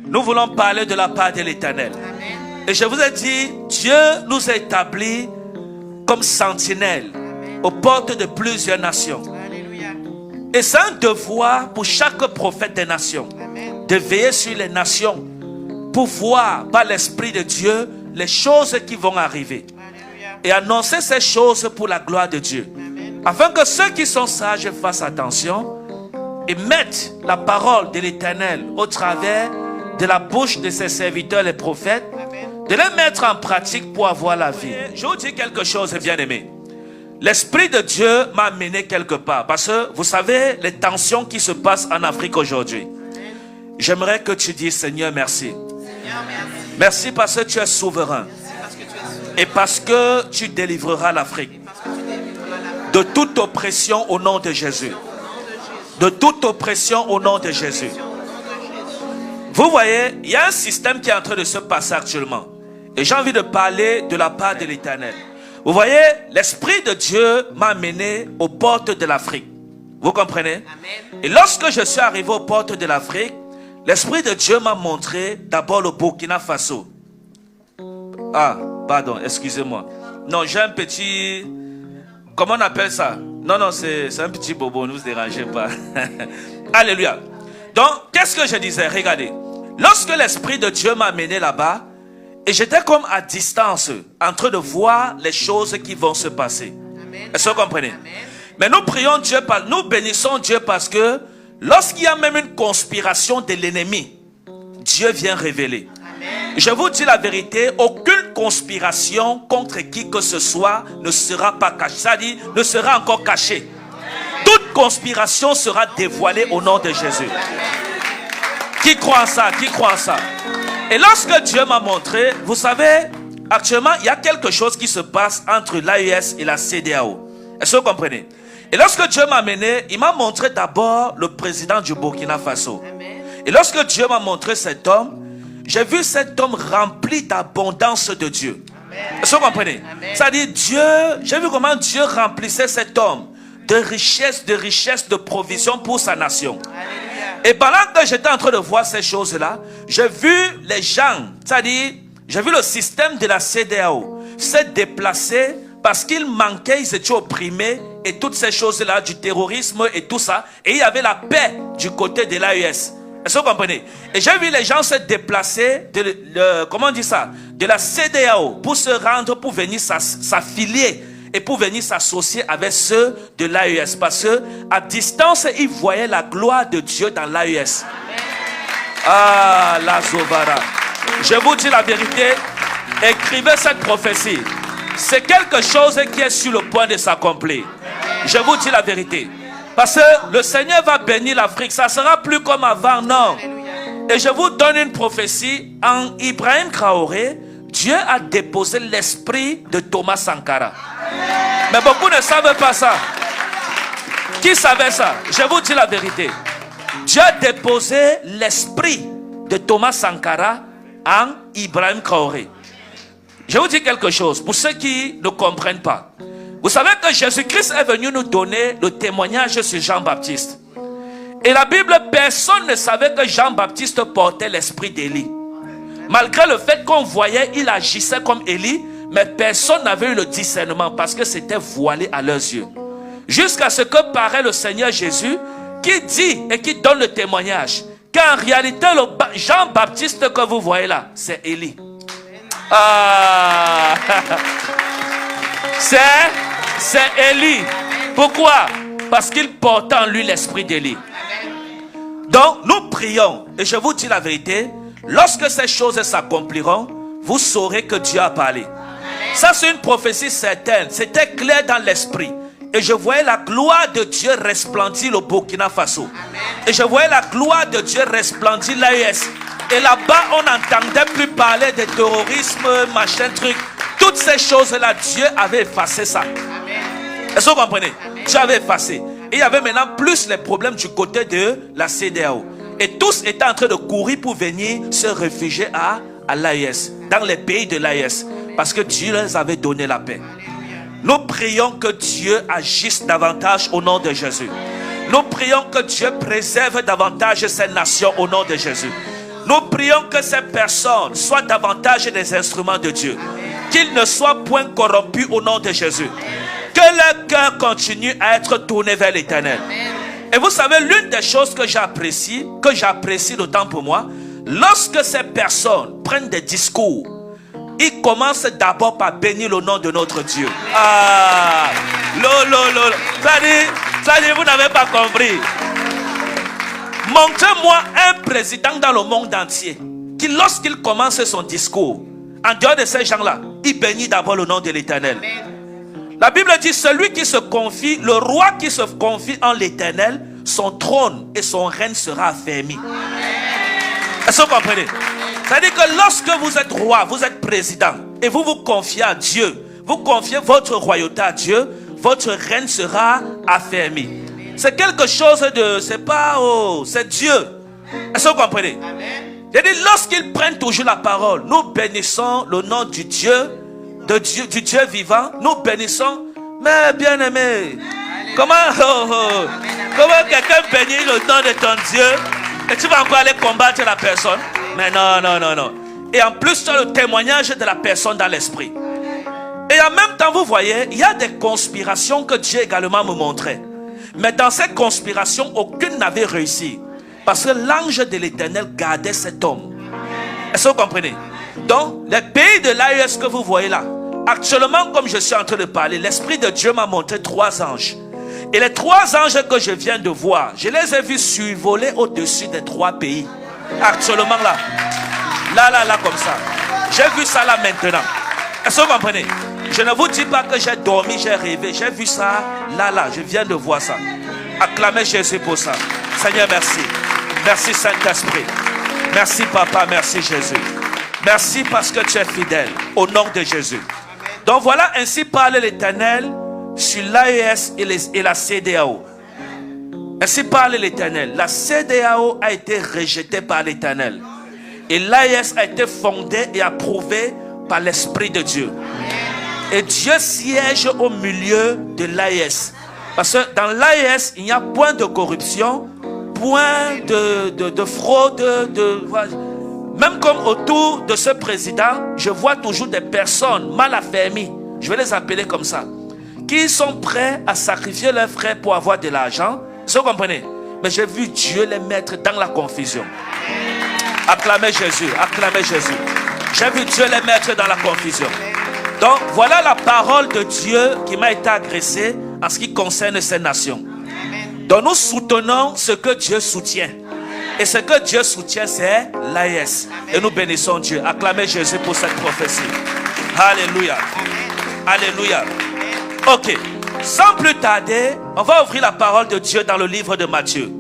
Nous voulons parler de la part de l'Éternel. Et je vous ai dit, Dieu nous a établis comme sentinelles aux portes de plusieurs nations. Et c'est un devoir pour chaque prophète des nations de veiller sur les nations pour voir par l'Esprit de Dieu les choses qui vont arriver et annoncer ces choses pour la gloire de Dieu, afin que ceux qui sont sages fassent attention et mettent la parole de l'Éternel au travers de la bouche de ses serviteurs les prophètes, de les mettre en pratique pour avoir la vie. Je vous dis quelque chose, bien-aimé. L'Esprit de Dieu m'a amené quelque part, parce que vous savez les tensions qui se passent en Afrique aujourd'hui. J'aimerais que tu dises, Seigneur, merci. Merci parce que tu es souverain. Et parce que tu délivreras l'Afrique de toute oppression au nom de Jésus. De toute oppression au nom de Jésus. Vous voyez, il y a un système qui est en train de se passer actuellement. Et j'ai envie de parler de la part de l'Éternel. Vous voyez, l'Esprit de Dieu m'a amené aux portes de l'Afrique. Vous comprenez? Amen. Et lorsque je suis arrivé aux portes de l'Afrique, l'Esprit de Dieu m'a montré d'abord le Burkina Faso. Ah, pardon, excusez-moi. Non, j'ai un petit... Comment on appelle ça? Non, c'est un petit bobo, ne vous dérangez pas. Alléluia. Donc, qu'est-ce que je disais? Regardez. Lorsque l'Esprit de Dieu m'a amené là-bas, et j'étais comme à distance, en train de voir les choses qui vont se passer. Est-ce que vous comprenez? Amen. Mais nous prions Dieu, nous bénissons Dieu parce que lorsqu'il y a même une conspiration de l'ennemi, Dieu vient révéler. Amen. Je vous dis la vérité, aucune conspiration contre qui que ce soit ne sera pas cachée. Ça dit, ne sera encore cachée. Toute conspiration sera dévoilée au nom de Jésus. Qui croit en ça? Qui croit en ça? Et lorsque Dieu m'a montré, vous savez, actuellement, il y a quelque chose qui se passe entre l'AES et la CEDEAO. Est-ce que vous comprenez? Et lorsque Dieu m'a amené, il m'a montré d'abord le président du Burkina Faso. Amen. Et lorsque Dieu m'a montré cet homme, j'ai vu cet homme rempli d'abondance de Dieu. Est-ce que vous comprenez? C'est-à-dire Dieu, j'ai vu comment Dieu remplissait cet homme de richesse, de provision pour sa nation. Amen. Et pendant que j'étais en train de voir ces choses-là, j'ai vu les gens, c'est-à-dire, j'ai vu le système de la CEDEAO se déplacer parce qu'ils manquaient, ils étaient opprimés et toutes ces choses-là, du terrorisme et tout ça. Et il y avait la paix du côté de l'AES. Est-ce que vous comprenez? Et j'ai vu les gens se déplacer comment on dit ça? De la CEDEAO pour se rendre, pour venir s'affilier et pour venir s'associer avec ceux de l'AES. Parce que à distance, ils voyaient la gloire de Dieu dans l'AES. Ah, la Zovara. Je vous dis la vérité, écrivez cette prophétie. C'est quelque chose qui est sur le point de s'accomplir. Je vous dis la vérité. Parce que le Seigneur va bénir l'Afrique. Ça ne sera plus comme avant, non. Et je vous donne une prophétie. En Ibrahim Traoré, Dieu a déposé l'esprit de Thomas Sankara. Mais beaucoup ne savent pas ça. Qui savait ça? Je vous dis la vérité. Dieu a déposé l'esprit de Thomas Sankara en Ibrahim Traoré. Je vous dis quelque chose, pour ceux qui ne comprennent pas. Vous savez que Jésus-Christ est venu nous donner le témoignage sur Jean-Baptiste. Et la Bible, personne ne savait que Jean-Baptiste portait l'esprit d'Élie. Malgré le fait qu'on voyait, il agissait comme Élie, mais personne n'avait eu le discernement parce que c'était voilé à leurs yeux. Jusqu'à ce que paraît le Seigneur Jésus qui dit et qui donne le témoignage qu'en réalité, le Jean-Baptiste que vous voyez là, c'est Élie. Ah, c'est Élie. Pourquoi? Parce qu'il porte en lui l'esprit d'Élie. Donc, nous prions. Et je vous dis la vérité, lorsque ces choses s'accompliront, vous saurez que Dieu a parlé. Ça, c'est une prophétie certaine. C'était clair dans l'esprit. Et je voyais la gloire de Dieu resplendir le Burkina Faso. Et je voyais la gloire de Dieu resplendir l'AES. Et là-bas, on n'entendait plus parler de terrorisme, machin, truc. Toutes ces choses-là, Dieu avait effacé ça. Est-ce que vous comprenez? Dieu avait effacé. Et il y avait maintenant plus les problèmes du côté de la CEDEAO. Et tous étaient en train de courir pour venir se réfugier à l'AES, dans les pays de l'AES. Parce que Dieu leur avait donné la paix. Nous prions que Dieu agisse davantage au nom de Jésus. Nous prions que Dieu préserve davantage ces nations au nom de Jésus. Nous prions que ces personnes soient davantage des instruments de Dieu. Qu'ils ne soient point corrompus au nom de Jésus. Que leur cœur continue à être tourné vers l'Éternel. Et vous savez, l'une des choses que j'apprécie d'autant pour moi, lorsque ces personnes prennent des discours, ils commencent d'abord par bénir le nom de notre Dieu. Ça dit, vous n'avez pas compris. Montrez-moi un président dans le monde entier qui, lorsqu'il commence son discours, en dehors de ces gens-là, il bénit d'abord le nom de l'Éternel. La Bible dit, celui qui se confie, le roi qui se confie en l'Éternel, son trône et son règne sera affermi. Est-ce que vous comprenez? C'est-à-dire que lorsque vous êtes roi, vous êtes président, et vous vous confiez à Dieu, vous confiez votre royauté à Dieu, votre règne sera affermi. C'est quelque chose de, c'est pas, c'est Dieu. Est-ce que vous comprenez? J'ai dit, lorsqu'ils prennent toujours la parole, nous bénissons le nom du Dieu, du Dieu vivant, nous bénissons. Mais bien aimé, comment quelqu'un bénit le nom de ton Dieu et tu vas encore aller combattre la personne? Mais non. Et en plus, tu as le témoignage de la personne dans l'esprit. Et en même temps, vous voyez, il y a des conspirations que Dieu également me montrait. Mais dans ces conspirations, aucune n'avait réussi. Parce que l'ange de l'Éternel gardait cet homme. Est-ce que vous comprenez? Donc, les pays de l'AES que vous voyez là, actuellement, comme je suis en train de parler, l'Esprit de Dieu m'a montré 3 anges. Et les 3 anges que je viens de voir, je les ai vus survoler au-dessus des 3 pays. Actuellement là. Là, comme ça. J'ai vu ça là maintenant. Est-ce que vous comprenez? Je ne vous dis pas que j'ai dormi, j'ai rêvé. J'ai vu ça là. Je viens de voir ça. Acclamez Jésus pour ça. Seigneur, merci. Merci Saint-Esprit. Merci Papa, merci Jésus. Merci parce que tu es fidèle. Au nom de Jésus. Donc voilà, ainsi parle l'Éternel sur l'AES et la CEDEAO. Ainsi parle l'Éternel. La CEDEAO a été rejetée par l'Éternel. Et l'AES a été fondée et approuvée par l'Esprit de Dieu. Et Dieu siège au milieu de l'AES. Parce que dans l'AES, il n'y a point de corruption, point de fraude, même comme autour de ce président, je vois toujours des personnes mal affermies, je vais les appeler comme ça, qui sont prêts à sacrifier leurs frères pour avoir de l'argent. Vous comprenez? Mais j'ai vu Dieu les mettre dans la confusion. Acclamez Jésus, acclamez Jésus. J'ai vu Dieu les mettre dans la confusion. Donc voilà la parole de Dieu qui m'a été adressée en ce qui concerne ces nations. Donc nous soutenons ce que Dieu soutient. Et ce que Dieu soutient, c'est l'AES. Et nous bénissons Dieu. Acclamez Jésus pour cette prophétie. Alléluia. Alléluia. Ok. Sans plus tarder, on va ouvrir la parole de Dieu dans le livre de Matthieu.